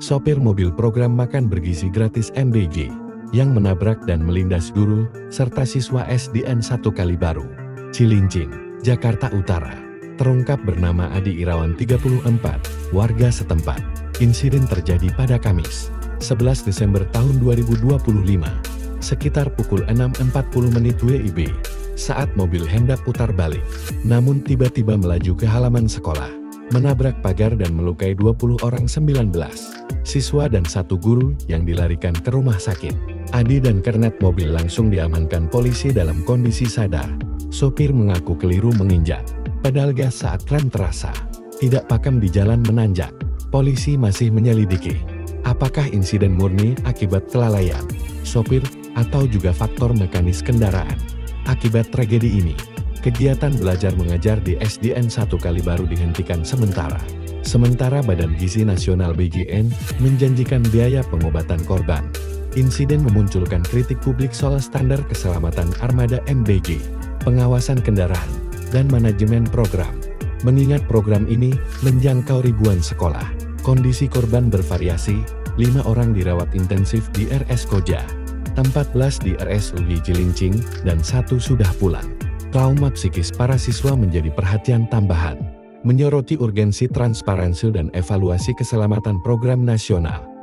sopir mobil program makan bergizi gratis MBG, yang menabrak dan melindas guru, serta siswa SDN 1 Kalibaru, Cilincing, Jakarta Utara. Terungkap bernama Adi Irawan 34, warga setempat. Insiden terjadi pada Kamis, 11 Desember tahun 2025, sekitar pukul 6.40 WIB, saat mobil hendak putar balik, namun tiba-tiba melaju ke halaman sekolah, menabrak pagar dan melukai 20 orang 19 siswa dan 1 guru yang dilarikan ke rumah sakit. Adi dan kernet mobil langsung diamankan polisi dalam kondisi sadar. Sopir mengaku keliru menginjak pedal gas saat rem terasa tidak pakem di jalan menanjak. Polisi masih menyelidiki apakah insiden murni akibat kelalaian sopir atau juga faktor mekanis kendaraan. Akibat tragedi ini, kegiatan belajar mengajar di SDN 1 Kalibaru dihentikan sementara. Sementara Badan Gizi Nasional BGN menjanjikan biaya pengobatan korban. Insiden memunculkan kritik publik soal standar keselamatan armada MBG, pengawasan kendaraan, dan manajemen program. Mengingat program ini menjangkau ribuan sekolah, kondisi korban bervariasi, 5 orang dirawat intensif di RS Koja, 14 di RSUD Cilincing, dan 1 sudah pulang. Trauma psikis para siswa menjadi perhatian tambahan, menyoroti urgensi transparansi dan evaluasi keselamatan program nasional.